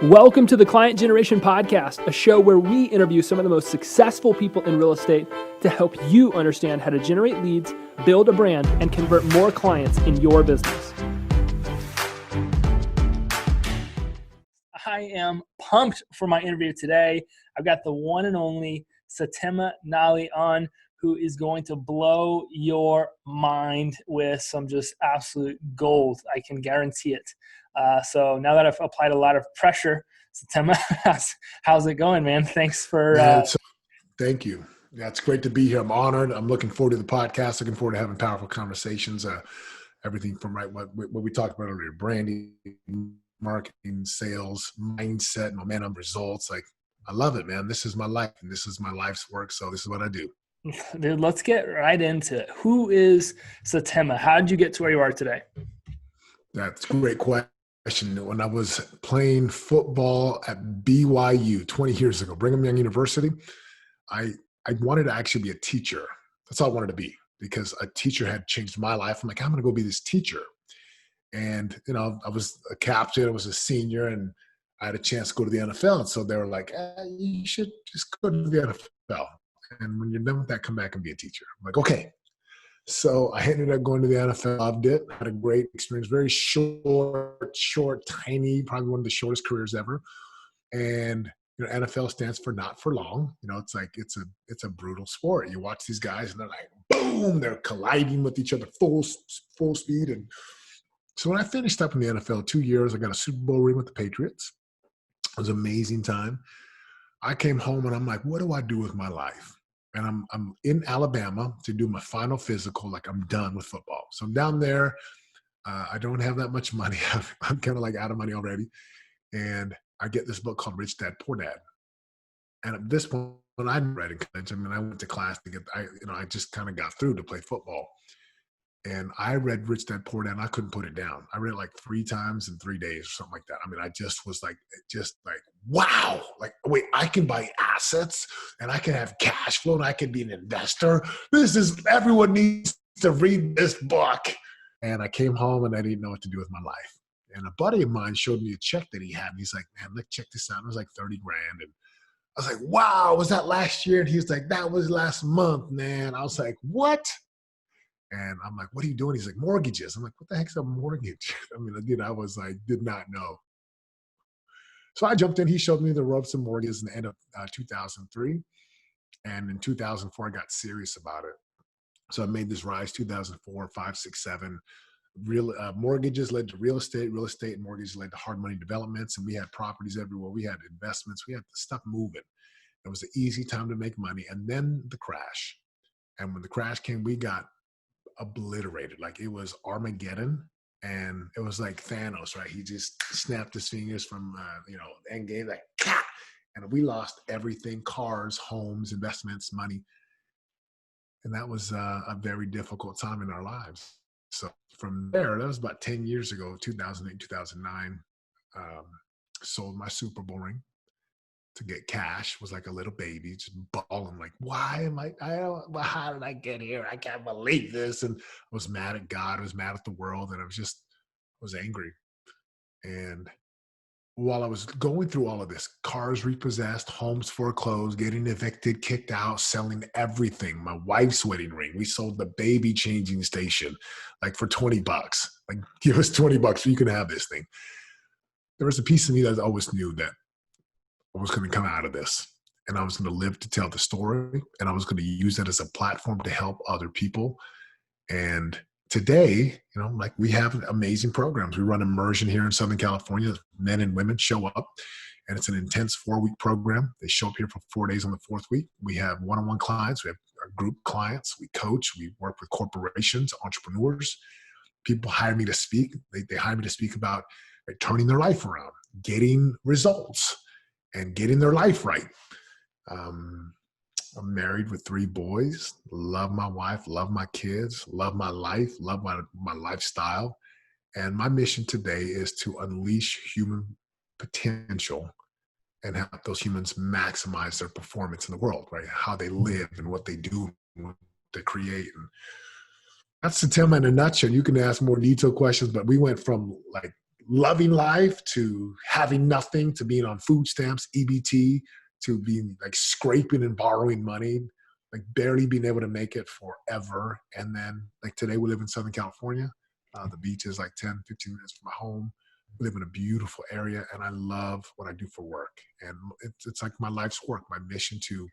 Welcome to the Client Generation Podcast, a show where we interview some of the most successful people in real estate to help you understand how to generate leads, build a brand, and convert more clients in your business. I am pumped for my interview today. I've got the one and only Setema Nali on, who is going to blow your mind with some just absolute gold. I can guarantee it. So now that I've applied a lot of pressure, Setema, how's it going, man? Thanks for... Thank you. Yeah, it's great to be here. I'm honored. I'm looking forward to the podcast. Looking forward to having powerful conversations. Everything from what we talked about earlier, branding, marketing, sales, mindset, momentum, results. I love it, man. This is my life and this is my life's work. So this is what I do. Dude, let's get right into it. Who is Setema? How did you get to where you are today? That's a great question. When I was playing football at BYU 20 years ago, Brigham Young University, I wanted to actually be a teacher. That's all I wanted to be, because a teacher had changed my life. I'm like, I'm going to go be this teacher. And, I was a captain, I was a senior, and I had a chance to go to the NFL. And so they were like, you should just go to the NFL. And when you're done with that, come back and be a teacher. I'm like, okay. So I ended up going to the NFL, loved it, had a great experience, very short, tiny, probably one of the shortest careers ever. And NFL stands for not for long. It's a brutal sport. You watch these guys and they're like, boom, they're colliding with each other full speed. And so when I finished up in the NFL 2 years, I got a Superbowl ring with the Patriots. It was an amazing time. I came home and I'm like, what do I do with my life? And I'm in Alabama to do my final physical. Like, I'm done with football. So I'm down there. I don't have that much money. I'm kind of like out of money already. And I get this book called Rich Dad, Poor Dad. And at this point, when I read in college, I went to class to I just kind of got through to play football. And I read Rich Dad, Poor Dad, and I couldn't put it down. I read it like 3 times in 3 days or something like that. I just was like, wow. Like, wait, I can buy assets and I can have cash flow and I can be an investor. Everyone needs to read this book. And I came home and I didn't know what to do with my life. And a buddy of mine showed me a check that he had. And he's like, man, look, check this out. It was like 30 grand. And I was like, wow, was that last year? And he was like, that was last month, man. I was like, what? And I'm like, what are you doing? He's like, mortgages. I'm like, what the heck's a mortgage? I was like, did not know. So I jumped in. He showed me the ropes and mortgages in the end of 2003. And in 2004, I got serious about it. So I made this rise 2004, 5, 6, 7. Mortgages led to real estate and mortgages led to hard money developments. And we had properties everywhere. We had investments. We had the stuff moving. It was an easy time to make money. And then the crash. And when the crash came, we got obliterated. Like, it was Armageddon, and it was like Thanos, right? He just snapped his fingers from Endgame, like, and we lost everything: cars, homes, investments, money. And that was a very difficult time in our lives. So from there, that was about 10 years ago, 2008, 2009, sold my Superbowl ring to get cash. Was like a little baby, just bawling, like, how did I get here? I can't believe this. And I was mad at God. I was mad at the world. And I was angry. And while I was going through all of this, cars repossessed, homes foreclosed, getting evicted, kicked out, selling everything, my wife's wedding ring. We sold the baby changing station, like, for $20. Like, give us $20 so you can have this thing. There was a piece of me that always knew that I was going to come out of this, and I was going to live to tell the story, and I was going to use it as a platform to help other people. And today, we have amazing programs. We run immersion here in Southern California. Men and women show up, and it's an intense 4-week program. They show up here for 4 days on the 4th week. We have one-on-one clients. We have our group clients. We coach. We work with corporations, entrepreneurs. People hire me to speak. They hire me to speak about turning their life around, getting results, and getting their life right. I'm married with 3 boys, love my wife, love my kids, love my life, love my lifestyle. And my mission today is to unleash human potential and help those humans maximize their performance in the world, right? How they live and what they do, and what they create. And that's Setema in a nutshell. You can ask more detailed questions, but we went from like loving life to having nothing, to being on food stamps, EBT, to being like scraping and borrowing money, like barely being able to make it forever. And then like today we live in Southern California. The beach is like 10, 15 minutes from my home. We live in a beautiful area and I love what I do for work. And it's like my life's work, my mission to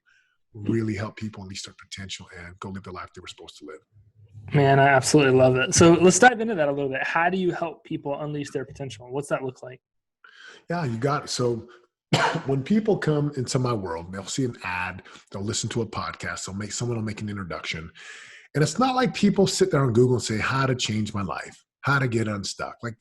really help people unleash their potential and go live the life they were supposed to live. Man, I absolutely love it. So let's dive into that a little bit. How do you help people unleash their potential? What's that look like? Yeah, you got it. So when people come into my world, they'll see an ad, they'll listen to a podcast, someone will make an introduction. And it's not like people sit there on Google and say, how to change my life, how to get unstuck. Like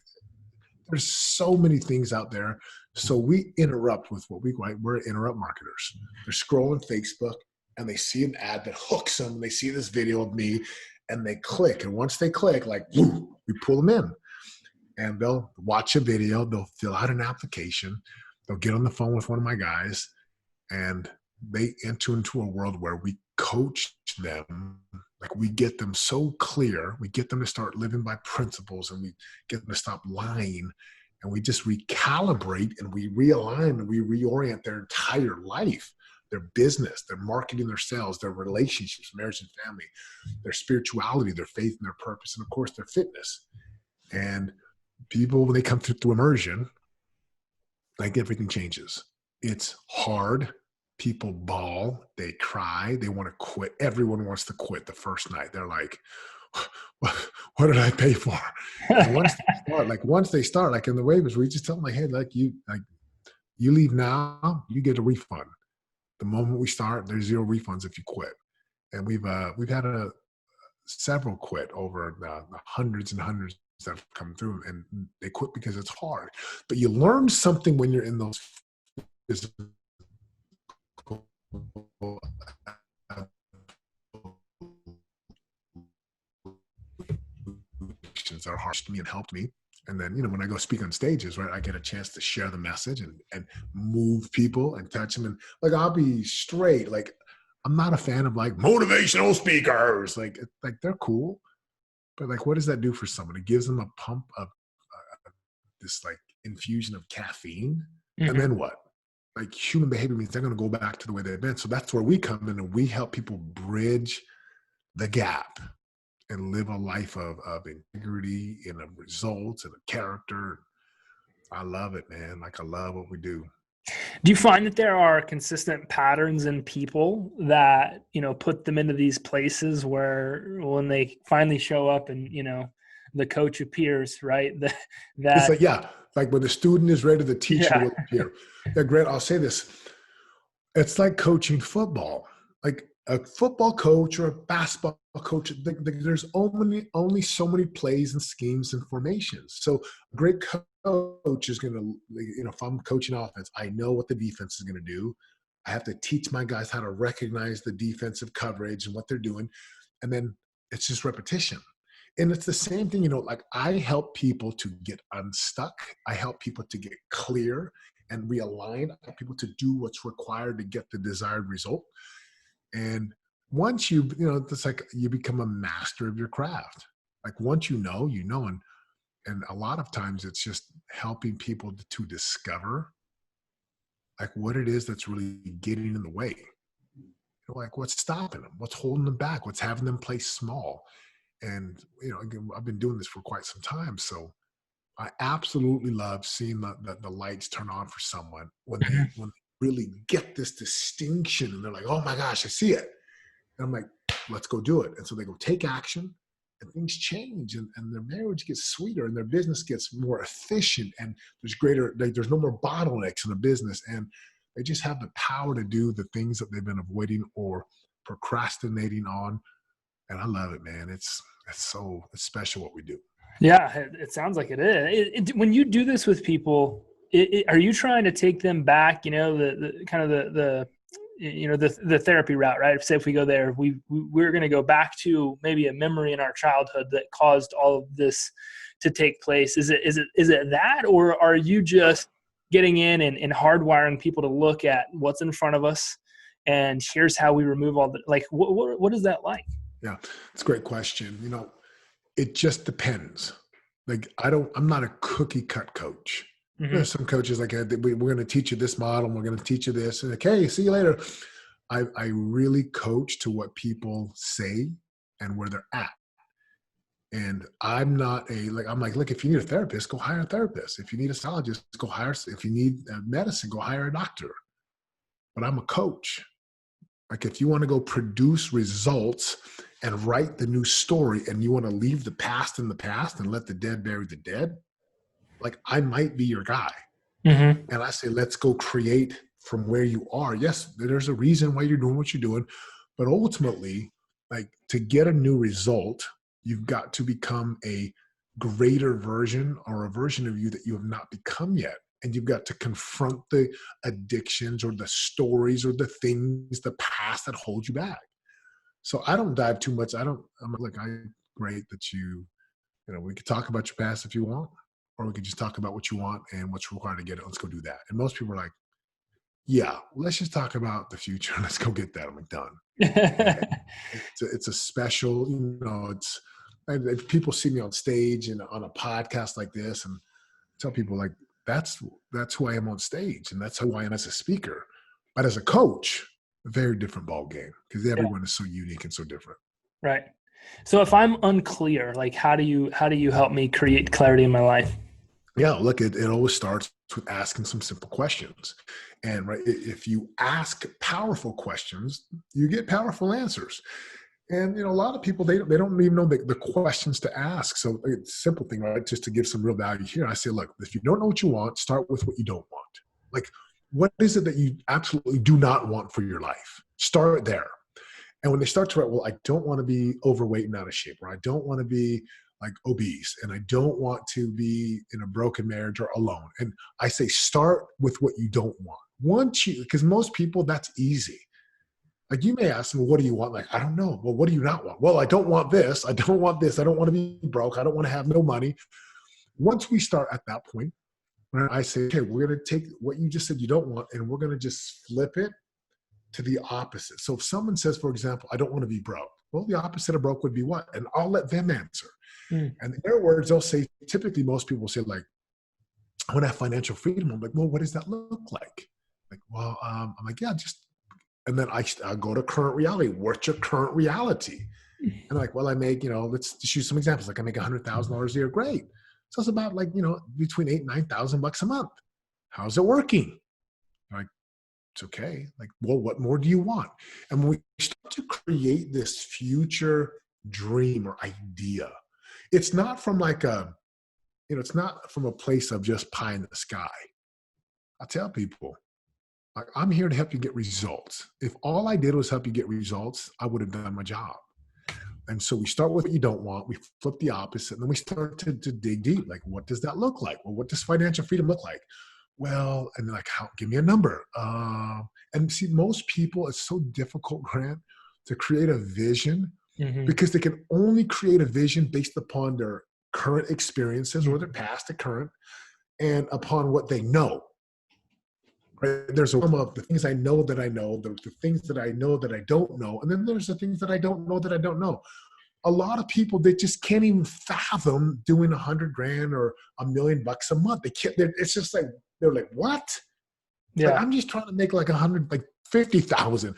there's so many things out there. So we interrupt with what we're interrupt marketers. They're scrolling Facebook and they see an ad that hooks them. They see this video of me and they click. And once they click, like, woo, we pull them in. And they'll watch a video, they'll fill out an application, they'll get on the phone with one of my guys, and they enter into a world where we coach them. Like we get them so clear, we get them to start living by principles, and we get them to stop lying, and we just recalibrate and we realign and we reorient their entire life, their business, their marketing, their sales, their relationships, marriage and family, their spirituality, their faith and their purpose, and of course their fitness. And people, when they come through immersion, like everything changes. It's hard. People bawl, they cry, they want to quit. Everyone wants to quit the first night. They're like, what did I pay for? And once they start, like in the waivers, we just tell them, like, hey, you leave now, you get a refund. The moment we start, there's 0 refunds if you quit. And we've had several quit over the hundreds and hundreds that have come through, and they quit because it's hard. But you learn something when you're in those physical that are harsh to me and helped me. And then, when I go speak on stages, right, I get a chance to share the message and move people and touch them. And like, I'll be straight. Like, I'm not a fan of like motivational speakers. Like they're cool. But like, what does that do for someone? It gives them a pump of this like infusion of caffeine. Mm-hmm. And then what? Like human behavior means they're going to go back to the way they've been. So that's where we come in and we help people bridge the gap and live a life of integrity and of results and of character. I love it, man. Like I love what we do. Do you find that there are consistent patterns in people that, put them into these places where when they finally show up and, the coach appears, right? It's like, yeah, like when the student is ready, the teacher will appear. Yeah, Grant, I'll say this. It's like coaching football. Like a football coach or a basketball coach, there's only so many plays and schemes and formations. So a great coach is going to, if I'm coaching offense, I know what the defense is going to do. I have to teach my guys how to recognize the defensive coverage and what they're doing. And then it's just repetition. And it's the same thing, like I help people to get unstuck. I help people to get clear and realign. I help people to do what's required to get the desired result. And once it's like you become a master of your craft. Like once you know, and a lot of times it's just helping people to discover like what it is that's really getting in the way. Like what's stopping them, what's holding them back, what's having them play small. And, again, I've been doing this for quite some time. So I absolutely love seeing the lights turn on for someone when they really get this distinction and they're like, oh my gosh, I see it. And I'm like, let's go do it. And so they go take action and things change and their marriage gets sweeter and their business gets more efficient and there's no more bottlenecks in the business. And they just have the power to do the things that they've been avoiding or procrastinating on. And I love it, man. It's special what we do. Yeah, it sounds like it is. When you do this with people, are you trying to take them back? The kind of the therapy route, right? Say if we go there, we're going to go back to maybe a memory in our childhood that caused all of this to take place. Is it that, or are you just getting in and hardwiring people to look at what's in front of us, and here's how we remove all the what is that like? Yeah, it's a great question. It just depends. like, I'm not a cookie cut coach. Hmm. There's some coaches like, we're going to teach you this model and we're going to teach you this. And okay, see you later. I really coach to what people say and where they're at. And I'm not I'm like, look, if you need a therapist, go hire a therapist. If you need a psychologist, go hire, if you need medicine, go hire a doctor. But I'm a coach. Like if you want to go produce results and write the new story and you want to leave the past in the past and let the dead bury the dead, like I might be your guy. Hmm. And I say, let's go create from where you are. Yes, there's a reason why you're doing what you're doing, but ultimately, like to get a new result, you've got to become a greater version or a version of you that you have not become yet. And you've got to confront the addictions or the stories or the things, the past that hold you back. So I don't dive too much. I'm like, great that we could talk about your past if you want, or we could just talk about what you want and what's required to get it. Let's go do that. And most people are like, yeah, let's just talk about the future. Let's go get that. I'm like, done. And it's a special, if people see me on stage and on a podcast like this and tell people like, that's who I am on stage. And that's who I am as a speaker. But as a coach, a very different ball game because Yeah. everyone is so unique and so different. Right. So if I'm unclear, like how do you help me create clarity in my life? Yeah, look, it always starts with asking some simple questions. And right, if you ask powerful questions, you get powerful answers. And a lot of people they don't even know the questions to ask. So it's a simple thing, right? Just to give some real value here. I say, look, if you don't know what you want, start with what you don't want. Like, what is it that you absolutely do not want for your life? Start there. And when they start to write, well, I don't want to be overweight and out of shape, or I don't want to be like obese, and I don't want to be in a broken marriage or alone. And I say, start with what you don't want. Because most people, that's easy. Like you may ask them, well, what do you want? Like, I don't know. Well, what do you not want? Well, I don't want this. I don't want this. I don't want to be broke. I don't want to have no money. Once we start at that point, right, I say, okay, we're going to take what you just said you don't want, and we're going to just flip it to the opposite. So if someone says, for example, I don't want to be broke. Well, the opposite of broke would be what? And I'll let them answer. Mm. And in their words, they'll say, typically most people say like, I want to have financial freedom. I'm like, well, what does that look like? Like, well, I'm like, yeah, and then I go to current reality. What's your current reality? And I'm like, well, I make, let's just use some examples. Like I make $100,000 a year. Great. So it's about like, between $8,000 and $9,000 a month. How's it working? Like, it's okay. Like, well, what more do you want? And when we start to create this future dream or idea, it's not from like it's not from a place of just pie in the sky. I tell people, like, I'm here to help you get results. If all I did was help you get results, I would have done my job. And so we start with what you don't want. We flip the opposite. And then we start to dig deep. Like, what does that look like? Well, what does financial freedom look like? Well, and like, give me a number. And see, most people, it's so difficult, Grant, to create a vision because they can only create a vision based upon their current experiences or their past to current and upon what they know. Right? There's a realm of the things I know that I know, the things that I know that I don't know, and then there's the things that I don't know that I don't know. A lot of people, they just can't even fathom doing $100,000 or $1 million a month. They can't. It's just like they're like, what? Yeah. Like I'm just trying to make like 100, like 50,000.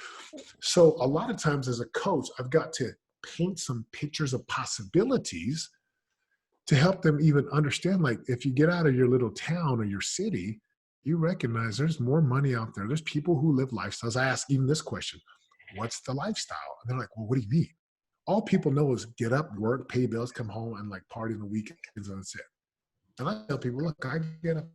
So a lot of times as a coach, I've got to paint some pictures of possibilities to help them even understand. Like if you get out of your little town or your city, you recognize there's more money out there. There's people who live lifestyles. I ask even this question, what's the lifestyle? And they're like, well, what do you mean? All people know is get up, work, pay bills, come home, and like party on the weekends, and that's it. And I tell people, look, I get up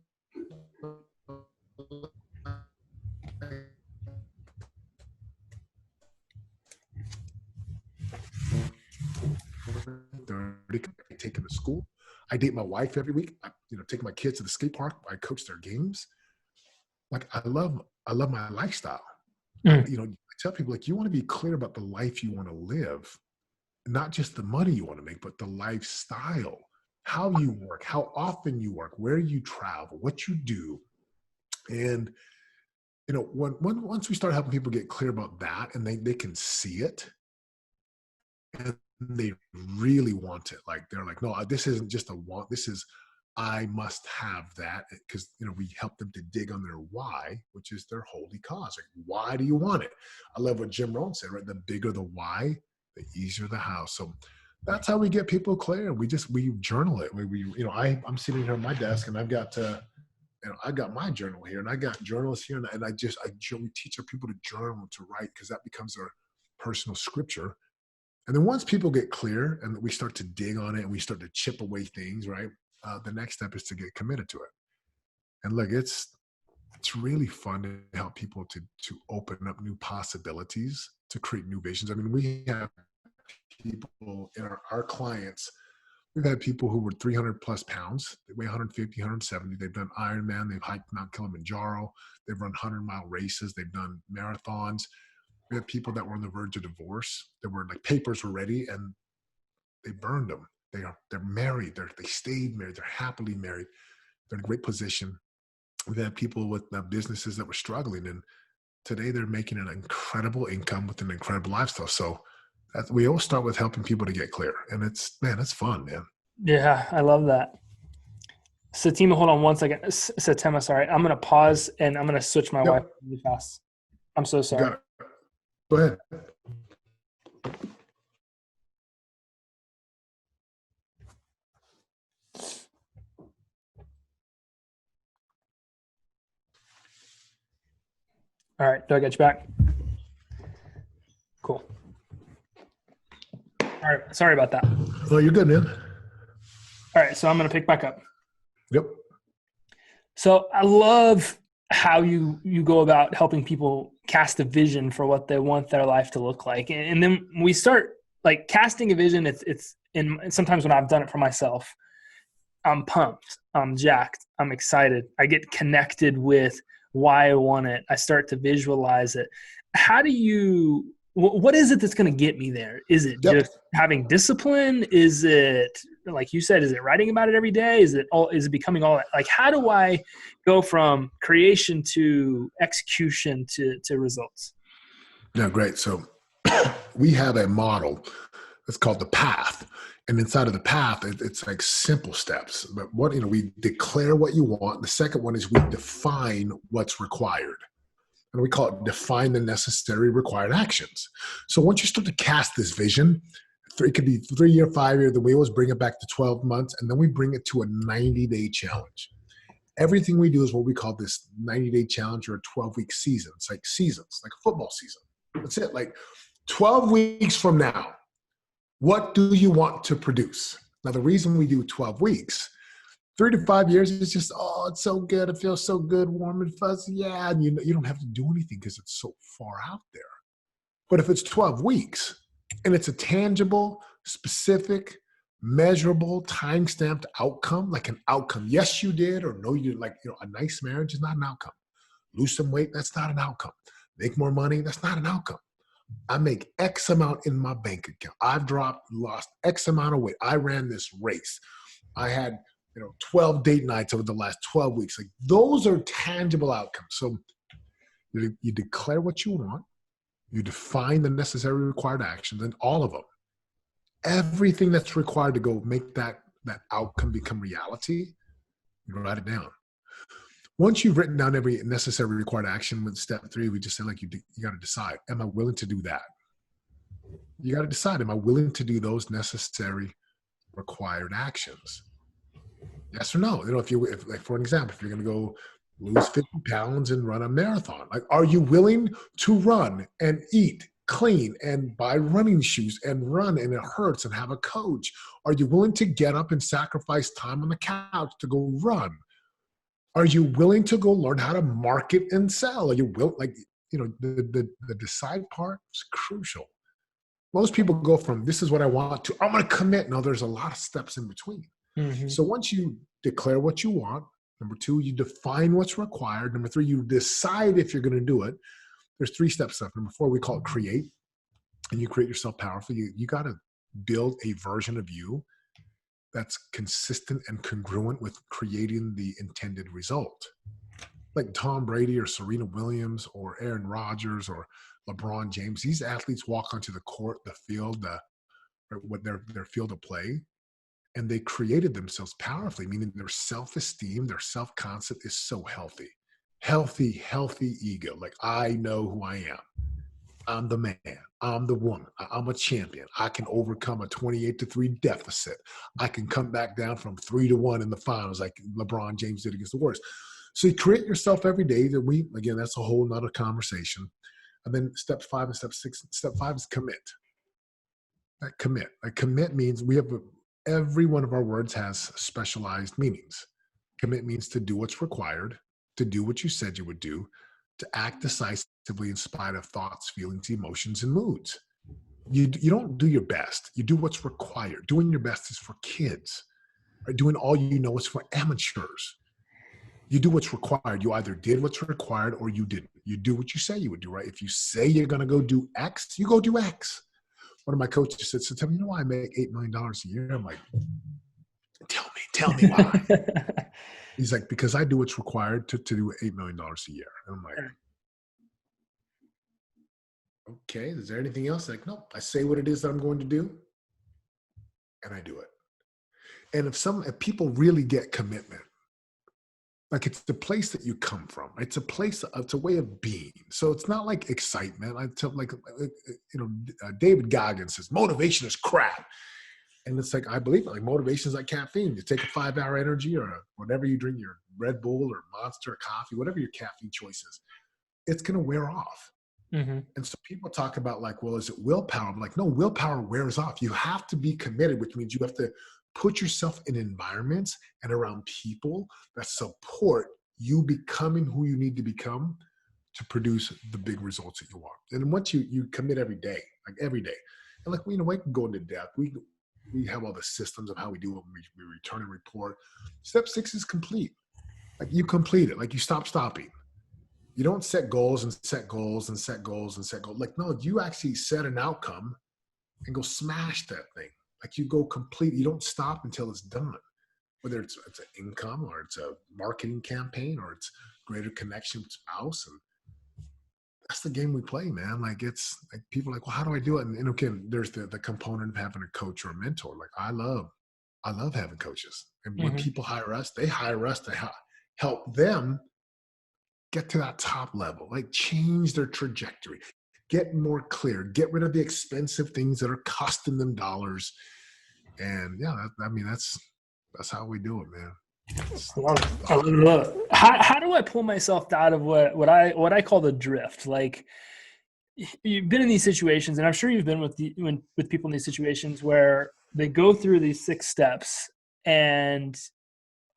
30, I take them to school. I date my wife every week. I, take my kids to the skate park. I coach their games. Like I love my lifestyle. I tell people like you want to be clear about the life you want to live, not just the money you want to make, but the lifestyle, how you work, how often you work, where you travel, what you do. And, once we start helping people get clear about that and they can see it, and they really want it. Like they're like, no, this isn't just a want. This is, I must have that, because we help them to dig on their why, which is their holy cause. Like, why do you want it? I love what Jim Rohn said, right? The bigger the why, the easier the how. So that's how we get people clear. We journal it. I'm sitting here at my desk, and I've got I got my journal here, and I got journals here, and we teach our people to journal, to write, because that becomes our personal scripture. And then once people get clear and we start to dig on it and we start to chip away things, right? The next step is to get committed to it. And look, it's really fun to help people to open up new possibilities, to create new visions. I mean, we have people in our clients. We've had people who were 300 plus pounds. They weigh 150, 170. They've done Ironman. They've hiked Mount Kilimanjaro. They've run 100-mile races. They've done marathons. We had people that were on the verge of divorce. There were papers were ready, and they burned them. They're married. They stayed married. They're happily married. They're in a great position. We've had people with businesses that were struggling, and today they're making an incredible income with an incredible lifestyle. So we always start with helping people to get clear, and it's fun, man. Yeah, I love that. Setema, hold on one second. Setema, sorry. I'm going to pause, and I'm going to switch my Wi-Fi really fast. I'm so sorry. Go ahead. All right. Do I get you back? Cool. All right. Sorry about that. Oh, you're good, man. All right. So I'm going to pick back up. Yep. So I love how you go about helping people cast a vision for what they want their life to look like. And then we start casting a vision. And sometimes when I've done it for myself, I'm pumped, I'm jacked, I'm excited. I get connected with why I want it. I start to visualize it. What is it that's going to get me there? Is it just having discipline? Is it, like you said, is it writing about it every day? Is it becoming all that? How do I go from creation to execution to results? Yeah, great. So we have a model that's called the path. And inside of the path, it's like simple steps. But we declare what you want. The second one is we define what's required. And we call it define the necessary required actions. So once you start to cast this vision, it could be 3 year, 5 year, then we always bring it back to 12 months, and then we bring it to a 90-day challenge. Everything we do is what we call this 90-day challenge, or a 12-week season. It's like seasons, like a football season. That's it. 12 weeks from now, what do you want to produce? Now, the reason we do 12 weeks, 3 to 5 years, is just, it's so good. It feels so good, warm and fuzzy. Yeah, and you don't have to do anything because it's so far out there. But if it's 12 weeks and it's a tangible, specific, measurable, time-stamped outcome, like an outcome, yes, you did, or no, you did. A nice marriage is not an outcome. Lose some weight, that's not an outcome. Make more money, that's not an outcome. I make X amount in my bank account. I've lost X amount of weight. I ran this race. I had 12 date nights over the last 12 weeks. Those are tangible outcomes. So you declare what you want. You define the necessary required actions, and all of them. Everything that's required to go make that outcome become reality, you write it down. Once you've written down every necessary required action, with step 3, we just say you got to decide, am I willing to do that? You got to decide, am I willing to do those necessary required actions? Yes or no? If for an example, if you're going to go lose 50 pounds and run a marathon, are you willing to run and eat clean and buy running shoes and run, and it hurts, and have a coach? Are you willing to get up and sacrifice time on the couch to go run? Are you willing to go learn how to market and sell? Are you the decide part is crucial. Most people go from this is what I want to I'm going to commit. No, there's a lot of steps in between. Mm-hmm. So once you declare what you want, number 2, you define what's required. Number 3, you decide if you're going to do it. There's 3 steps left. Number 4, we call it create. And you create yourself powerfully. You got to build a version of you that's consistent and congruent with creating the intended result. Like Tom Brady or Serena Williams or Aaron Rodgers or LeBron James, these athletes walk onto the court, the field, right, what their field of play, and they created themselves powerfully, meaning their self-esteem, their self-concept is so healthy. Healthy ego. Like, I know who I am. I'm the man. I'm the woman. I'm a champion. I can overcome a 28-3 deficit. I can come back down from 3-1 in the finals like LeBron James did against the Warriors. So you create yourself every day. Again, that's a whole nother conversation. And then step 5 and step 6. Step 5 is commit. Commit. Commit means every one of our words has specialized meanings. Commit means to do what's required, to do what you said you would do, to act decisively in spite of thoughts, feelings, emotions, and moods. You don't do your best. You do what's required. Doing your best is for kids. Right? Doing all you know is for amateurs. You do what's required. You either did what's required or you didn't. You do what you say you would do, right? If you say you're going to go do X, you go do X. One of my coaches said, so tell me, you know why I make $8 million a year? I'm like, tell me why. He's like, because I do what's required to do $8 million a year. And I'm like, okay, is there anything else? Like, nope, I say what it is that I'm going to do and I do it. And if people really get commitment, like, it's the place that you come from. It's a way of being. So it's not like excitement. I tell, David Goggins says motivation is crap. And it's like, I believe it. Like, motivation is like caffeine. You take a 5-hour energy or whatever you drink, your Red Bull or Monster or coffee, whatever your caffeine choice is, it's going to wear off. Mm-hmm. And so people talk about like, well, is it willpower? I'm like, no, willpower wears off. You have to be committed, which means you have to put yourself in environments and around people that support you becoming who you need to become to produce the big results that you want. And once you commit every day, and like, we can go into depth. We have all the systems of how we do it. We return and report. Step 6 is complete. Like, you complete it. Like, you stop stopping. You don't set goals and set goals and set goals and set goals. Like, no, you actually set an outcome and go smash that thing. Like, you go complete. You don't stop until it's done. Whether it's an income or it's a marketing campaign or it's greater connection with spouse. And that's the game we play, man. Like, it's like, people are like, well, how do I do it? And again, there's the component of having a coach or a mentor. Like, I love having coaches. And when people hire us, they hire us to help them get to that top level, like, change their trajectory, get more clear, get rid of the expensive things that are costing them dollars. And yeah, that's how we do it, man. I love it. How do I pull myself out of what I call the drift? Like, you've been in these situations, and I'm sure you've been with people in these situations where they go through these 6 steps, and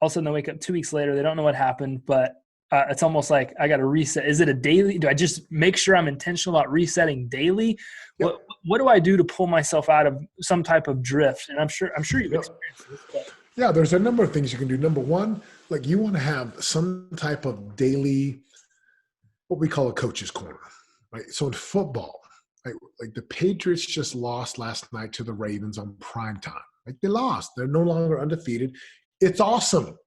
all of a sudden they wake up 2 weeks later, they don't know what happened, but it's almost like, I got to reset. Is it a daily? Do I just make sure I'm intentional about resetting daily? Yep. What do I do to pull myself out of some type of drift? And I'm sure you've experienced this. But. Yeah, there's a number of things you can do. Number one, like, you want to have some type of daily, what we call a coach's corner, right? So in football, like the Patriots just lost last night to the Ravens on prime time. Like, they lost. They're no longer undefeated. It's awesome.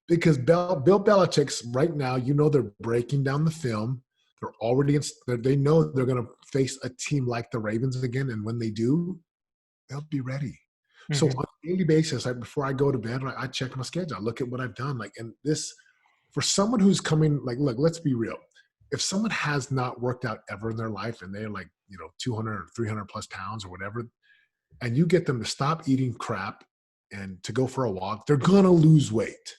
Because Bill Belichick's right now, they're breaking down the film. They're already they know they're going to face a team like the Ravens again. And when they do, they'll be ready. Mm-hmm. So on a daily basis, before I go to bed, I check my schedule. I look at what I've done. Like, and this, for someone who's coming, like, look, let's be real. If someone has not worked out ever in their life and they're like, 200 or 300 plus pounds or whatever, and you get them to stop eating crap and to go for a walk, they're going to lose weight.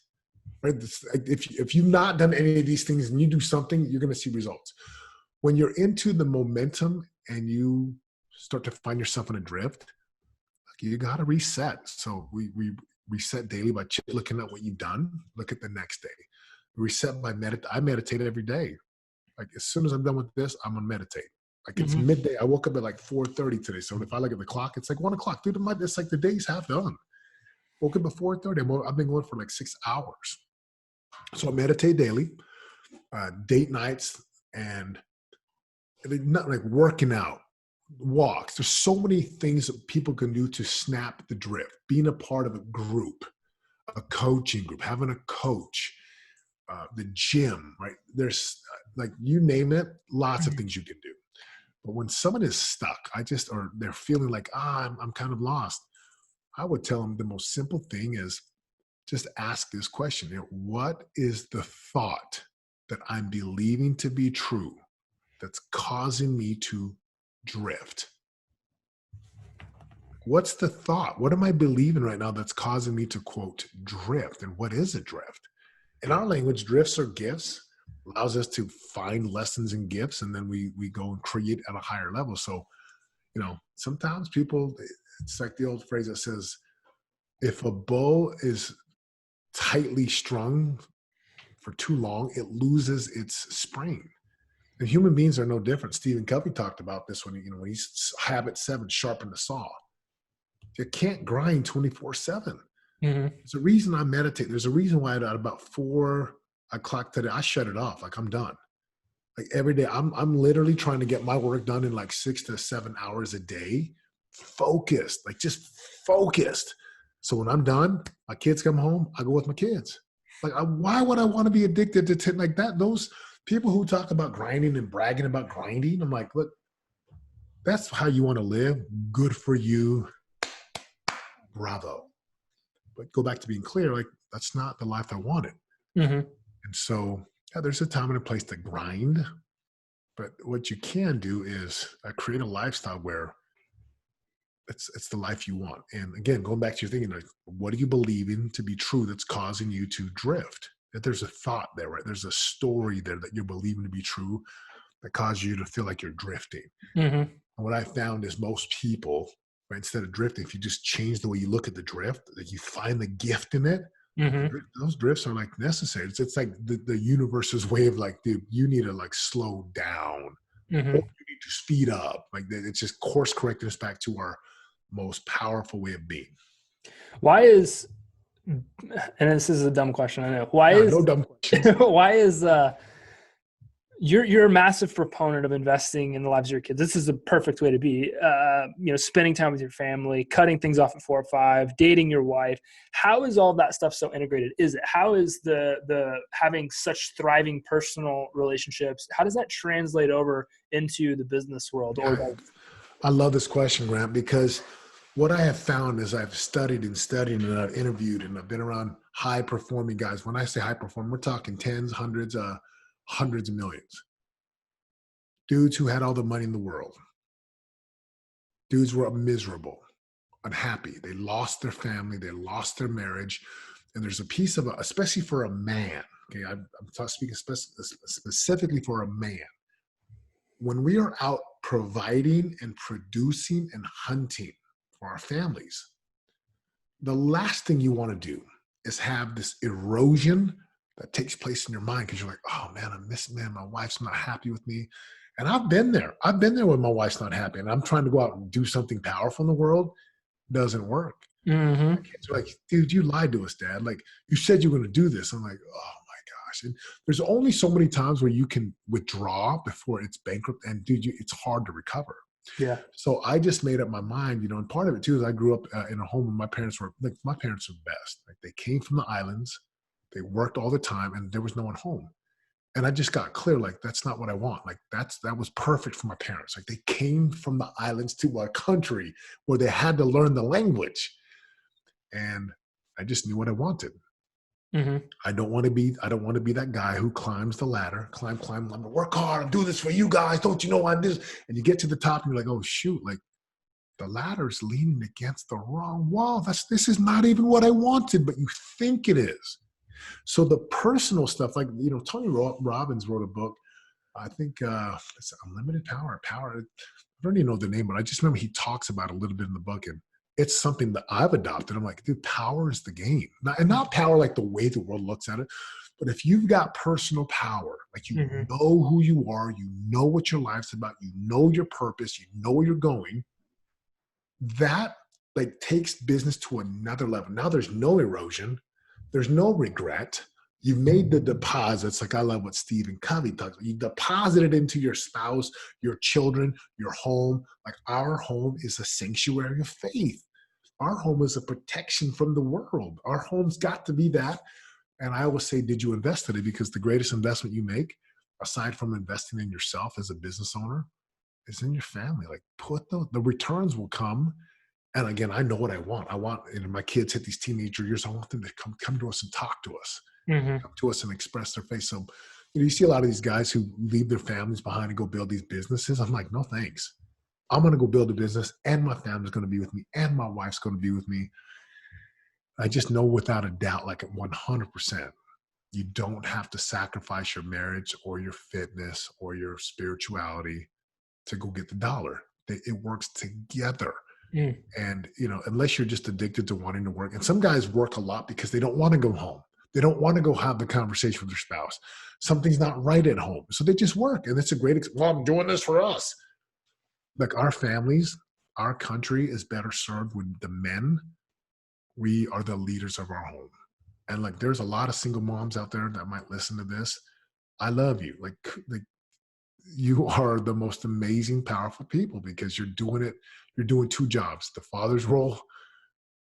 Right? If you've not done any of these things and you do something, you're going to see results. When you're into the momentum and you start to find yourself in a drift, you got to reset. So we reset daily by looking at what you've done. Look at the next day. Reset by I meditate every day. Like, as soon as I'm done with this, I'm going to meditate. Like, it's midday. I woke up at like 4:30 today. So if I look at the clock, it's like 1 o'clock. Dude, it's like the day's half done. Woke up at 4:30. I've been going for like 6 hours. So I meditate daily, date nights, and not like working out, walks. There's so many things that people can do to snap the drift. Being a part of a group, a coaching group, having a coach, the gym, right? There's like, you name it, lots of things you can do. But when someone is stuck, or they're feeling like, I'm kind of lost, I would tell them the most simple thing is just ask this question. What is the thought that I'm believing to be true that's causing me to drift? What's the thought? What am I believing right now that's causing me to, quote, drift? And what is a drift? In our language, drifts are gifts, allows us to find lessons and gifts, and then we go and create at a higher level. So, sometimes people, it's like the old phrase that says, if a bow is tightly strung for too long, it loses its spring. And human beings are no different. Stephen Covey talked about this when he's habit 7, sharpen the saw. You can't grind 24/7. Mm-hmm. There's a reason I meditate. There's a reason why at about 4 o'clock today, I shut it off. Like, I'm done. Like, every day, I'm literally trying to get my work done in like 6 to 7 hours a day, focused, like just focused. So when I'm done, my kids come home, I go with my kids. Like, why would I want to be addicted to like that? Those people who talk about grinding and bragging about grinding, I'm like, look, that's how you want to live. Good for you. Bravo. But go back to being clear, like, that's not the life I wanted. Mm-hmm. And so, yeah, there's a time and a place to grind. But what you can do is create a lifestyle where it's the life you want. And again, going back to your thinking, like, what are you believing to be true that's causing you to drift? That there's a thought there, right? There's a story there that you're believing to be true that causes you to feel like you're drifting. Mm-hmm. And what I found is most people, right, instead of drifting, if you just change the way you look at the drift, that you find the gift in it, Mm-hmm. those drifts are like necessary. It's like the universe's way of like, dude, you need to like slow down. Mm-hmm. Or you need to speed up. Like, it's just course correcting us back to our most powerful way of being. Why is, and this is a dumb question, I know. No dumb questions. Why is you're a massive proponent of investing in the lives of your kids. This is the perfect way to be. Spending time with your family, cutting things off at 4 or 5, dating your wife. How is all that stuff so integrated? How is the having such thriving personal relationships? How does that translate over into the business world? I love this question, Grant, because what I have found is I've studied and I've interviewed and I've been around high performing guys. When I say high performing, we're talking tens, hundreds of millions. Dudes who had all the money in the world. Dudes were miserable, unhappy. They lost their family. They lost their marriage. And there's a piece of, especially for a man, okay, I'm speaking specifically for a man. When we are out providing and producing and hunting for our families, the last thing you want to do is have this erosion that takes place in your mind because you're like, oh man, I miss, my wife's not happy with me. And I've been there. I've been there when my wife's not happy and I'm trying to go out and do something powerful in the world. Doesn't work. Mm-hmm. My kids are like, dude, you lied to us, Dad. Like, you said you were going to do this. I'm like, oh my gosh. And there's only so many times where you can withdraw before it's bankrupt. And dude, it's hard to recover. Yeah. So I just made up my mind, and part of it too is I grew up in a home where my parents were best. Like, they came from the islands, they worked all the time, and there was no one home. And I just got clear, like, that's not what I want. Like, that was perfect for my parents. Like, they came from the islands to a country where they had to learn the language. And I just knew what I wanted. Mm-hmm. I don't want to be that guy who climbs the ladder, climb. I'm gonna work hard. I'm doing this for you guys. Don't you know I do this? And you get to the top and you're like, oh shoot, like the ladder's leaning against the wrong wall. This is not even what I wanted, but you think it is. So the personal stuff, like, Tony Robbins wrote a book. I think it's Unlimited Power. I don't even know the name, but I just remember he talks about it a little bit in the book, and it's something that I've adopted. I'm like, dude, power is the game. Not power like the way the world looks at it, but if you've got personal power, like you Mm-hmm. know who you are, you know what your life's about, you know your purpose, you know where you're going, that like takes business to another level. Now there's no erosion. There's no regret. You've made the deposits. Like, I love what Stephen Covey talks about. You deposited into your spouse, your children, your home. Like, our home is a sanctuary of faith. Our home is a protection from the world. Our home's got to be that. And I always say, did you invest in it? Because the greatest investment you make, aside from investing in yourself as a business owner, is in your family. Like put the returns will come. And again, I know what I want. I want, and my kids hit these teenager years. I want them to come to us and talk to us, Mm-hmm. come to us and express their face. So, you see a lot of these guys who leave their families behind and go build these businesses. I'm like, no, thanks. I'm going to go build a business and my family's going to be with me and my wife's going to be with me. I just know without a doubt, like at 100%, you don't have to sacrifice your marriage or your fitness or your spirituality to go get the dollar. It works together. Mm. And, unless you're just addicted to wanting to work, and some guys work a lot because they don't want to go home. They don't want to go have the conversation with their spouse. Something's not right at home. So they just work. And it's a great, well, I'm doing this for us. Like our families, our country is better served with the men. We are the leaders of our home. And like, there's a lot of single moms out there that might listen to this. I love you. Like you are the most amazing, powerful people because you're doing it. You're doing two jobs, the father's role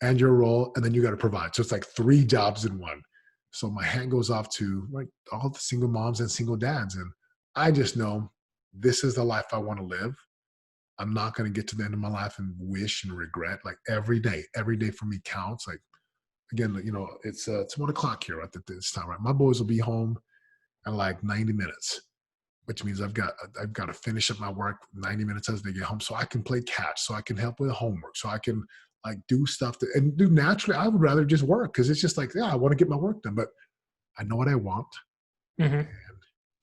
and your role, and then you got to provide. So it's like 3 jobs in one. So my hand goes off to like all the single moms and single dads. And I just know this is the life I want to live. I'm not going to get to the end of my life and wish and regret. Like every day for me counts. Like, again, it's 1 o'clock here at this time, right? My boys will be home in like 90 minutes, which means I've got to finish up my work 90 minutes as they get home so I can play catch, so I can help with homework, so I can like do stuff and do naturally. I would rather just work because it's just like, yeah, I want to get my work done, but I know what I want. Mm-hmm.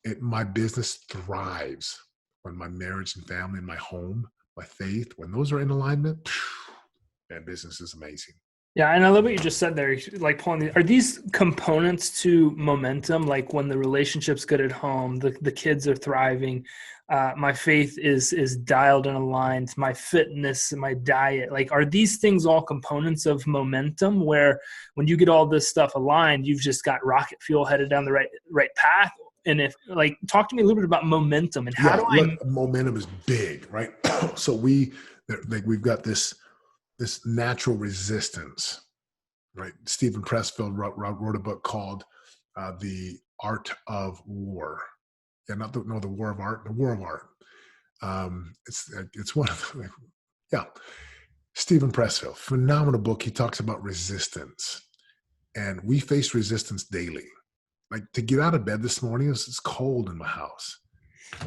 And my business thrives when my marriage and family and my home, my faith, when those are in alignment, that business is amazing. Yeah, and I love what you just said there. Like pulling are these components to momentum? Like when the relationship's good at home, the kids are thriving, my faith is dialed and aligned, my fitness, my diet. Like, are these things all components of momentum? Where when you get all this stuff aligned, you've just got rocket fuel headed down the right path. And if like, talk to me a little bit about momentum and how momentum is big, right? So we've got this natural resistance, right? Stephen Pressfield wrote a book called The Art of War. Yeah, the War of Art, the War of Art. It's one of the, Stephen Pressfield, phenomenal book. He talks about resistance, and we face resistance daily. Like to get out of bed this morning, it's cold in my house.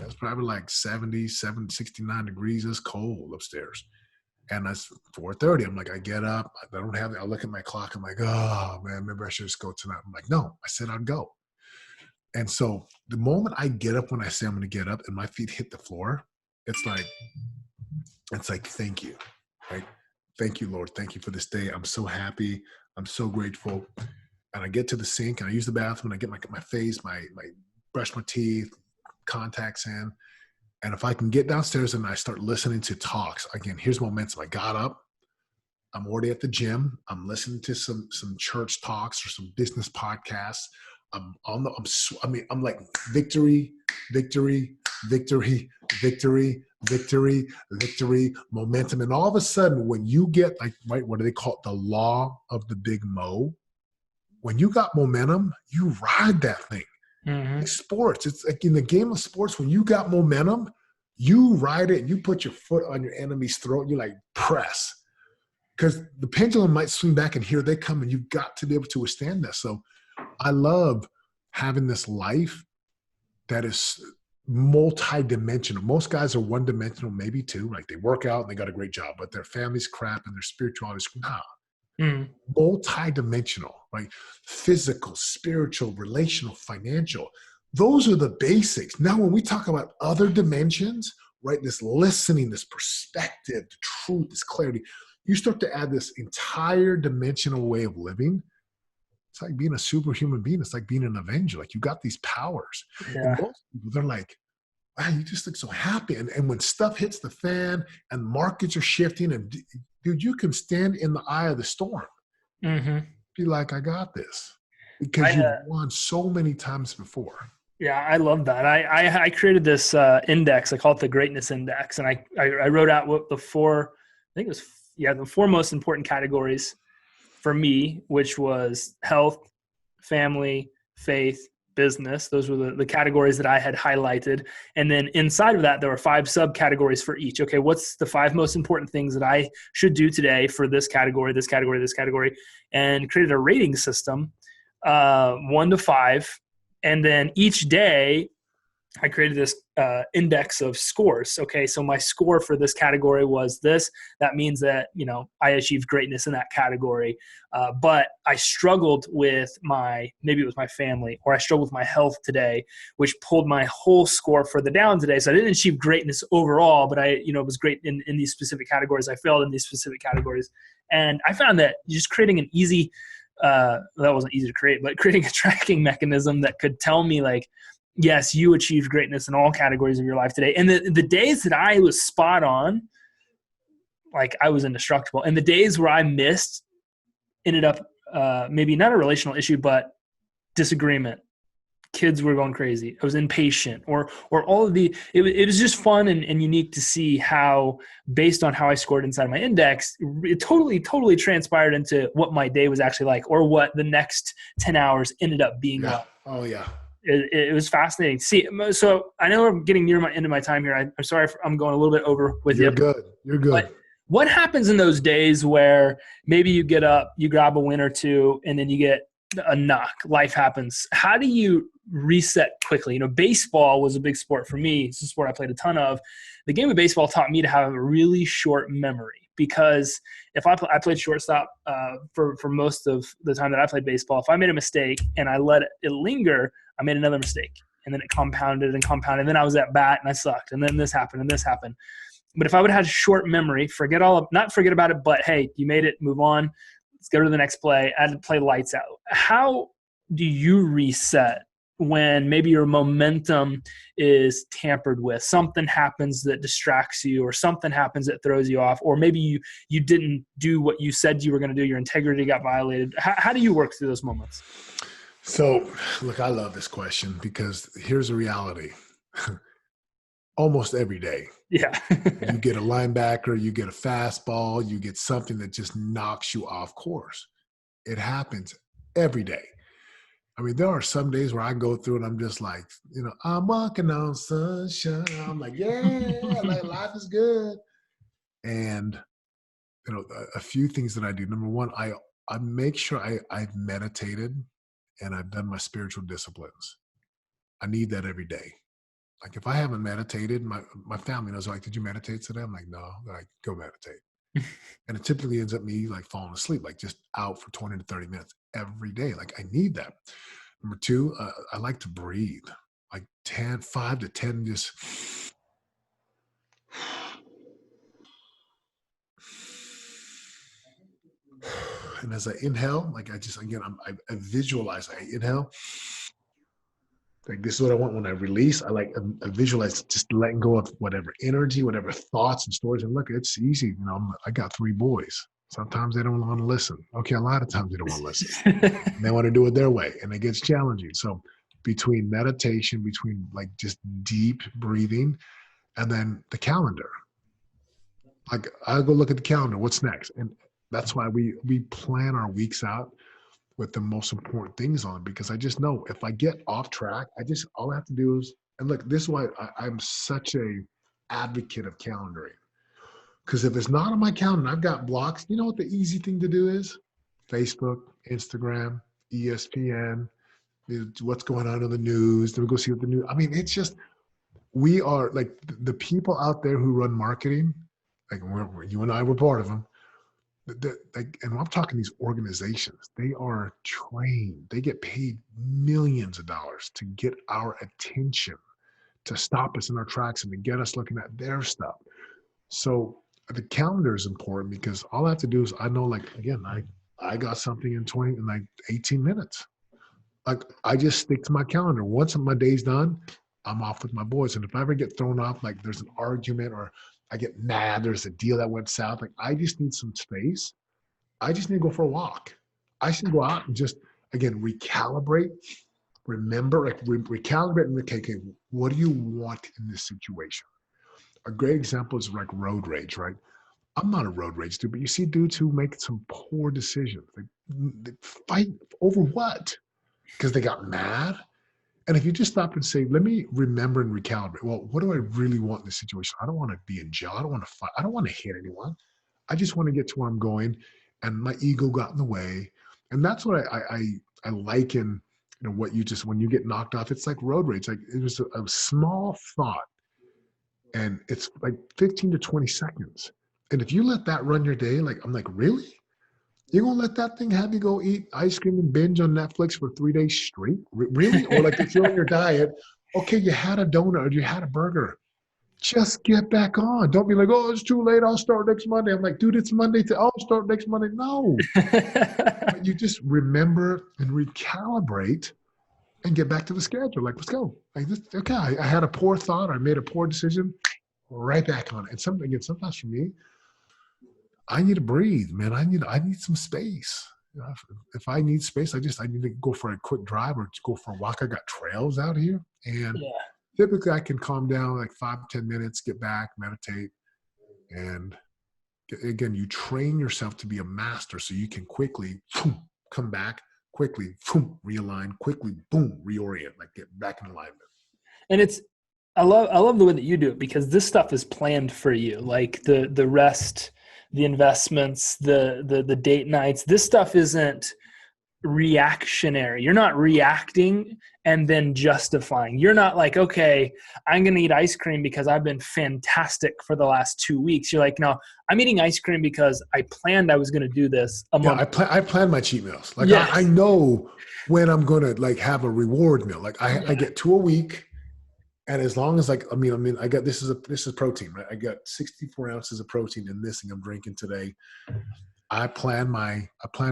It's probably like 69 degrees. It's cold upstairs. And it's 4:30. I'm like, I get up. I don't have it. I look at my clock. I'm like, oh man, maybe I should just go tonight. I'm like, no, I said I'd go. And so the moment I get up, when I say I'm going to get up and my feet hit the floor, it's like, thank you, right? Thank you, Lord. Thank you for this day. I'm so happy. I'm so grateful. And I get to the sink and I use the bathroom and I get my face, my brush my teeth, contacts in. And if I can get downstairs and I start listening to talks, again, here's momentum. I got up. I'm already at the gym. I'm listening to some church talks or some business podcasts. I'm like victory, victory, victory, victory, victory, victory, momentum. And all of a sudden, when you get like, right, what do they call it? The law of the big mo. When you got momentum, you ride that thing. Mm-hmm. Like sports, it's like in the game of sports, when you got momentum, you ride it, you put your foot on your enemy's throat, you like press. Because the pendulum might swing back and here they come, and you've got to be able to withstand that. So I love having this life that is multi-dimensional. Most guys are one-dimensional, maybe two. Like they work out and they got a great job, but their family's crap and their spirituality is nah. Multi-dimensional, right? Physical, spiritual, relational, financial. Those are the basics. Now, when we talk about other dimensions, right? This listening, this perspective, the truth, this clarity, you start to add this entire dimensional way of living. It's like being a superhuman being. It's like being an Avenger. Like you got these powers. Yeah. And most people, they're like, wow, you just look so happy. And when stuff hits the fan and markets are shifting, and dude, you can stand in the eye of the storm. Mm-hmm. Be like, I got this. Because you've won so many times before. Yeah, I love that. I created this index. I call it the Greatness Index. And I wrote out what the four most important categories for me, which was health, family, faith, business. Those were the categories that I had highlighted. And then inside of that, there were 5 subcategories for each. Okay, what's the 5 most important things that I should do today for this category, this category, this category, and created a rating system, 1 to 5. And then each day I created this index of scores. Okay, so my score for this category was this. That means that, I achieved greatness in that category. But I struggled with maybe it was my family, or I struggled with my health today, which pulled my whole score further down today. So I didn't achieve greatness overall, but I was great in these specific categories. I failed in these specific categories. And I found that just creating an easy, that wasn't easy to create, but creating a tracking mechanism that could tell me like, yes, you achieved greatness in all categories of your life today. And the days that I was spot on, like I was indestructible. And the days where I missed ended up maybe not a relational issue, but disagreement. Kids were going crazy. I was impatient, or all of it was just fun and unique to see how, based on how I scored inside my index, it totally transpired into what my day was actually like, or what the next 10 hours ended up being like. Oh yeah. It was fascinating. See, so I know I'm getting near end of my time here. I'm sorry if I'm going a little bit over with you. You're good. You're good. But what happens in those days where maybe you get up, you grab a win or two, and then you get a knock? Life happens. How do you reset quickly? Baseball was a big sport for me. It's a sport I played a ton of. The game of baseball taught me to have a really short memory, because if I played shortstop for most of the time that I played baseball, if I made a mistake and I let it linger, I made another mistake, and then it compounded and compounded. And then I was at bat and I sucked, and then this happened and this happened. But if I would have had short memory, not forget about it, but hey, you made it, move on. Let's go to the next play. I had to play lights out. How do you reset when maybe your momentum is tampered with? Something happens that distracts you, or something happens that throws you off, or maybe you didn't do what you said you were going to do. Your integrity got violated. How do you work through those moments? So, look, I love this question, because here's the reality. Almost every day, yeah, you get a linebacker, you get a fastball, you get something that just knocks you off course. It happens every day. I mean, there are some days where I go through and I'm just like, I'm walking on sunshine. I'm like, yeah, like life is good. And, a few things that I do. Number one, I make sure I've meditated and I've done my spiritual disciplines. I need that every day. Like if I haven't meditated, my family knows, like, did you meditate today? I'm like, no. They're like, go meditate. And it typically ends up me like falling asleep, like just out for 20 to 30 minutes every day. Like I need that. Number two, I like to breathe, like 5 to 10, just. And as I inhale, like I visualize, I inhale. Like this is what I want when I release. I visualize just letting go of whatever energy, whatever thoughts and stories. And look, it's easy. I got 3 boys. Sometimes they don't want to listen. Okay, a lot of times they don't want to listen. They want to do it their way, and it gets challenging. So between meditation, between like just deep breathing, and then the calendar. Like I'll go look at the calendar. What's next? And that's why we plan our weeks out with the most important things on it, because I just know if I get off track, all I have to do is, and look, this is why I'm such a advocate of calendaring. Because if it's not on my calendar, I've got blocks. You know what the easy thing to do is? Facebook, Instagram, ESPN, what's going on in the news. Then we go see what the news. I mean, it's just, we are like the people out there who run marketing, like you and I were part of them. And I'm talking these organizations, they are trained. They get paid millions of dollars to get our attention, to stop us in our tracks and to get us looking at their stuff. So the calendar is important, because all I have to do is I know, like, again, I got something in 18 minutes. Like I just stick to my calendar. Once my day's done, I'm off with my boys. And if I ever get thrown off, like there's an argument or I get mad, there's a deal that went south, like I just need some space. I just need to go for a walk. I should go out and just, again, recalibrate, remember, like recalibrate and okay, what do you want in this situation? A great example is like road rage, right? I'm not a road rage dude, but you see dudes who make some poor decisions. They fight over what? Because they got mad. And if you just stop and say, let me remember and recalibrate, well, what do I really want in this situation? I don't want to be in jail. I don't want to fight. I don't want to hit anyone. I just want to get to where I'm going. And my ego got in the way. And that's what I liken, what you just, when you get knocked off, it's like road rage. Like it was a small thought, and it's like 15 to 20 seconds. And if you let that run your day, like, I'm like, really? You're going to let that thing have you go eat ice cream and binge on Netflix for 3 days straight? Really? Or like if you're on your diet, okay, you had a donut or you had a burger. Just get back on. Don't be like, oh, it's too late. I'll start next Monday. I'm like, dude, it's Monday. I'll start next Monday. No. But you just remember and recalibrate and get back to the schedule. Like, let's go. Like this, okay, I had a poor thought. I made a poor decision. Right back on it. And sometimes for me, I need to breathe, man. I need some space. If I need space, I need to go for a quick drive or go for a walk. I got trails out here, and Yeah. typically I can calm down like 5 to 10 minutes, get back, meditate, and again, you train yourself to be a master, so you can quickly come back, quickly realign, quickly boom, reorient, like get back in alignment. And I love the way that you do it, because this stuff is planned for you. Like the rest, the investments, the date nights, this stuff isn't reactionary. You're not reacting and then justifying. You're not like, okay, I'm going to eat ice cream because I've been fantastic for the last 2 weeks. You're like, no, I'm eating ice cream because I planned I was going to do this a month. I plan my cheat meals. Like Yes. I know when I'm going to like have a reward meal. Like I get 2 a week. And as long as like, I mean, I got, this is protein, right? I got 64 ounces of protein in this thing I'm drinking today. I plan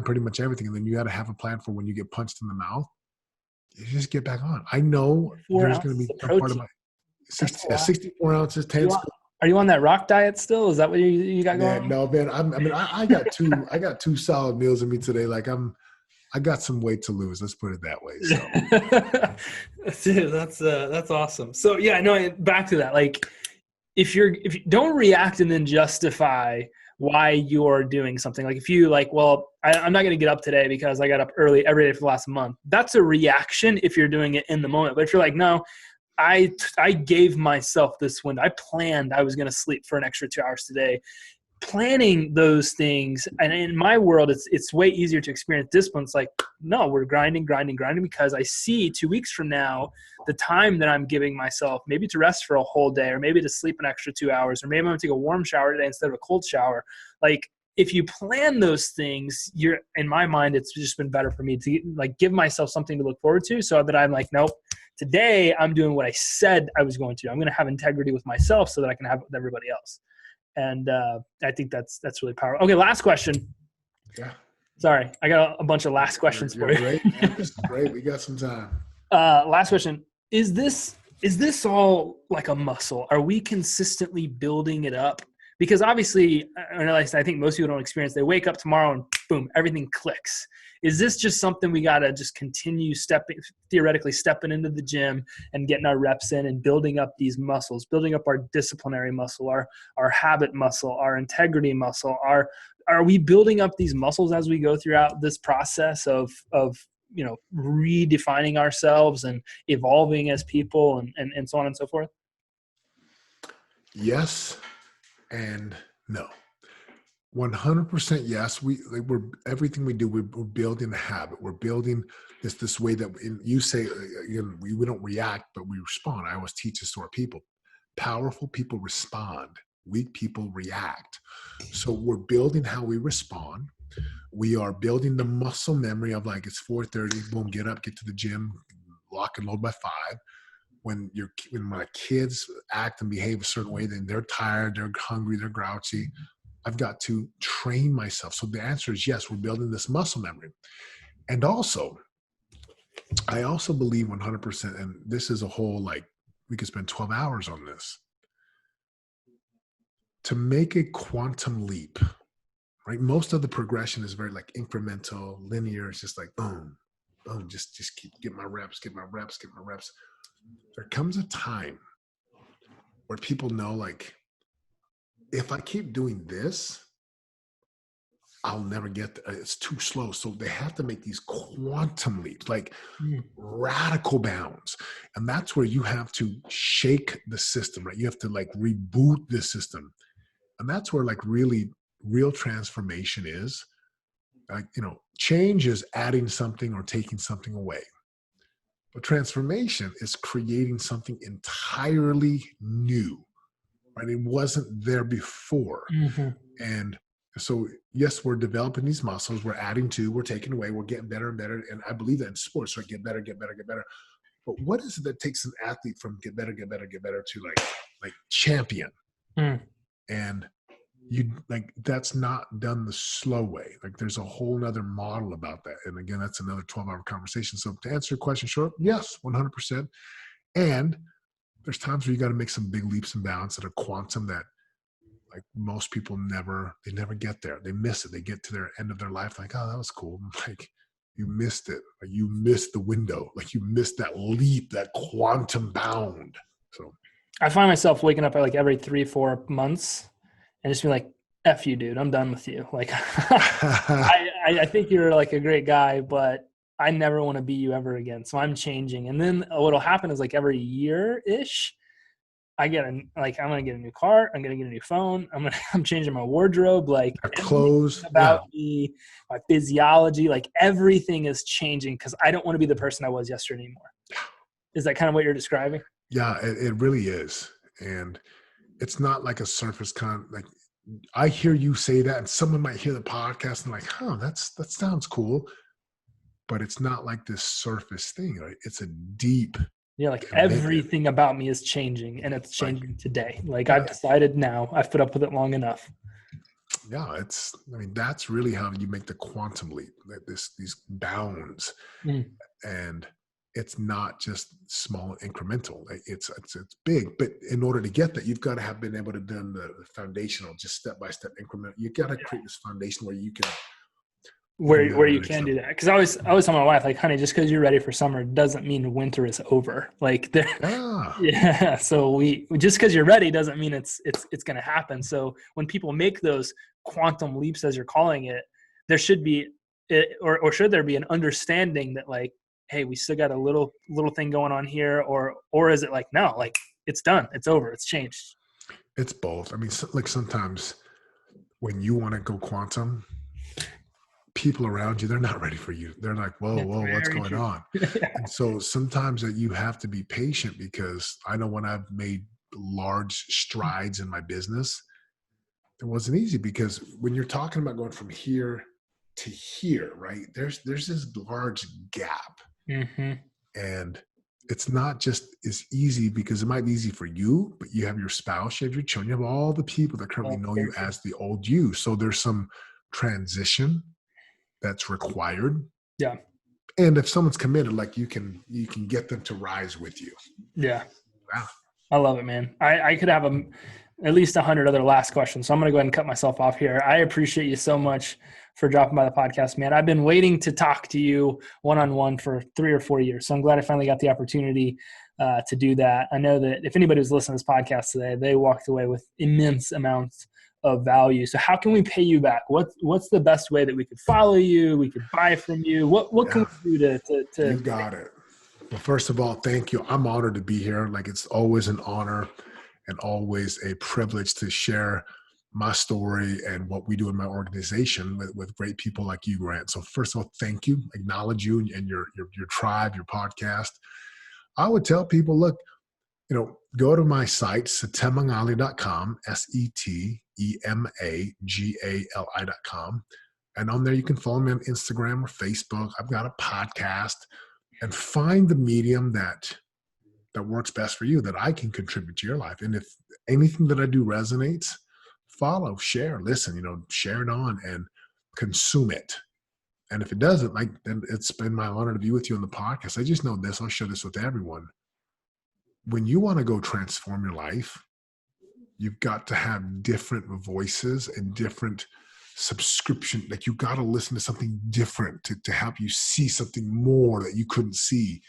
pretty much everything. And then you got to have a plan for when you get punched in the mouth. You just get back on. I know there's going to be a part of my 64 ounces, 10 spoons. Are you on that rock diet still? Is that what you got going on? No, man. I got two solid meals in me today. Like I got some weight to lose. Let's put it that way. So. Dude, that's awesome. So yeah, no, back to that. Like if you don't react and then justify why you're doing something. Like if you like, well, I'm not going to get up today because I got up early every day for the last month. That's a reaction if you're doing it in the moment. But if you're like, no, I gave myself this window. I planned I was going to sleep for an extra 2 hours today. Planning those things, and in my world, it's way easier to experience discipline. It's like, no, we're grinding because I see 2 weeks from now the time that I'm giving myself, maybe to rest for a whole day, or maybe to sleep an extra 2 hours, or maybe I'm going to take a warm shower today instead of a cold shower. Like if you plan those things, in my mind, it's just been better for me to like give myself something to look forward to, so that I'm like, nope, today I'm doing what I said I was going to. I'm going to have integrity with myself so that I can have it with everybody else. And I think that's really powerful. Okay, last question. Yeah. Sorry, I got a bunch of last questions for you. Great. This is great. We got some time. Last question. Is this all like a muscle? Are we consistently building it up? Because obviously, I think most people don't experience. They wake up tomorrow and boom, everything clicks. Is this just something we got to just continue theoretically stepping into the gym and getting our reps in and building up these muscles, building up our disciplinary muscle, our habit muscle, our integrity muscle? Are we building up these muscles as we go throughout this process of redefining ourselves and evolving as people and so on and so forth? Yes and no. 100% yes. We're everything we do. We're building a habit. We're building this way that you say we don't react, but we respond. I always teach this to our people. Powerful people respond. Weak people react. So we're building how we respond. We are building the muscle memory of like, it's 4:30, boom, get up, get to the gym, lock and load by 5. When my kids act and behave a certain way, then they're tired, they're hungry, they're grouchy. I've got to train myself. So the answer is yes, we're building this muscle memory. And also, I also believe 100%, and this is a whole, like, we could spend 12 hours on this. To make a quantum leap, right? Most of the progression is very like incremental, linear. It's just like boom, boom, just get my reps. There comes a time where people know, like, if I keep doing this, I'll never get there. It's too slow. So they have to make these quantum leaps, like radical bounds. And that's where you have to shake the system, right? You have to like reboot the system. And that's where like really real transformation is. Like, change is adding something or taking something away. But transformation is creating something entirely new, right? It wasn't there before. And so, yes, we're developing these muscles. We're adding to, we're taking away, we're getting better and better. And I believe that in sports, right? Get better, get better, get better. But what is it that takes an athlete from get better, get better, get better to like champion? And that's not done the slow way. Like there's a whole nother model about that. And again, that's another 12-hour conversation. So to answer your question short, yes, 100%. And there's times where you got to make some big leaps and bounds that are quantum that like most people never get there. They miss it. They get to their end of their life like, oh, that was cool. Like you missed it. Like you missed the window. Like you missed that leap, that quantum bound. So I find myself waking up like every 3-4 months and just be like, F you, dude, I'm done with you. Like I think you're like a great guy, but I never want to be you ever again. So I'm changing. And then what'll happen is like every year-ish, I'm going to get a new car. I'm going to get a new phone. I'm changing my wardrobe. Like clothes about me, my physiology, like everything is changing because I don't want to be the person I was yesterday anymore. Is that kind of what you're describing? Yeah, it really is. And it's not like a surface like I hear you say that and someone might hear the podcast and like, that sounds cool. But it's not like this surface thing, right? It's a deep like commitment. Everything about me is changing and it's changing today. Like I've decided now, I've put up with it long enough. Yeah, that's really how you make the quantum leap, like these bounds. And it's not just small and incremental. Like it's big, but in order to get that, you've got to have been able to do the foundational, just step-by-step increment. You got to create this foundation where you can where you can do that. Because I always tell my wife, like, honey, just because you're ready for summer doesn't mean winter is over. Like, so we just because you're ready doesn't mean it's going to happen. So when people make those quantum leaps, as you're calling it, there should be, or should there be an understanding that like, hey, we still got a little thing going on here, or is it like, no, like it's done, it's over, it's changed? It's both. I mean, like sometimes when you want to go quantum, people around you, they're not ready for you. They're like, whoa, what's going on? And so sometimes that you have to be patient, because I know when I've made large strides in my business, it wasn't easy, because when you're talking about going from here to here, right, there's this large gap. And it's not just as easy, because it might be easy for you, but you have your spouse, you have your children, you have all the people that currently know you as the old you. So there's some transition that's required. Yeah. And if someone's committed, like you can get them to rise with you. Yeah. Wow. I love it, man. I could have at least 100 other last questions. So I'm going to go ahead and cut myself off here. I appreciate you so much for dropping by the podcast, man. I've been waiting to talk to you one-on-one for 3 or 4 years. So I'm glad I finally got the opportunity to do that. I know that if anybody was listening to this podcast today, they walked away with immense amounts of value. So how can we pay you back? What's the best way that we could follow you? We could buy from you. What can we do to You got it. Well, first of all, thank you. I'm honored to be here. Like, it's always an honor and always a privilege to share my story and what we do in my organization with great people like you, Grant. So first of all, thank you. Acknowledge you and your tribe, your podcast. I would tell people, look, go to my site, setemangali.com, SETEMAGALI.com. And on there, you can follow me on Instagram or Facebook. I've got a podcast, and find the medium that works best for you, that I can contribute to your life. And if anything that I do resonates, follow, share, listen, share it on and consume it. And if it doesn't, then it's been my honor to be with you on the podcast. I just know this, I'll share this with everyone. When you want to go transform your life, you've got to have different voices and different subscription. Like, you got to listen to something different to help you see something more that you couldn't see.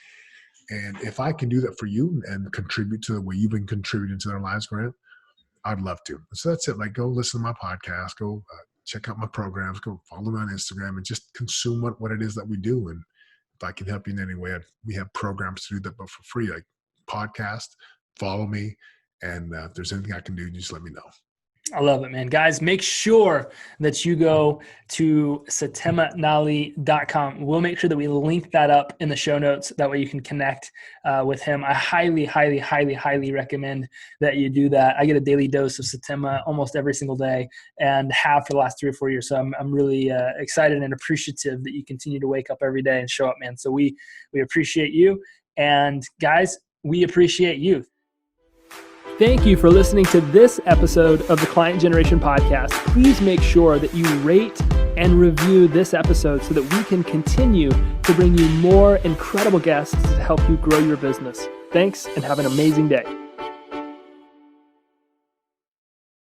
And if I can do that for you and contribute to the way you've been contributing to their lives, Grant, I'd love to. So that's it. Like, go listen to my podcast, go check out my programs, go follow me on Instagram, and just consume what it is that we do. And if I can help you in any way, we have programs to do that, but for free, like podcast, follow me. And if there's anything I can do, just let me know. I love it, man. Guys, make sure that you go to setemanali.com. We'll make sure that we link that up in the show notes. That way you can connect with him. I highly, highly, highly, highly recommend that you do that. I get a daily dose of Setema almost every single day and have for the last 3 or 4 years. So I'm really excited and appreciative that you continue to wake up every day and show up, man. So we appreciate you. And guys, we appreciate you. Thank you for listening to this episode of the Client Generation Podcast. Please make sure that you rate and review this episode so that we can continue to bring you more incredible guests to help you grow your business. Thanks, and have an amazing day.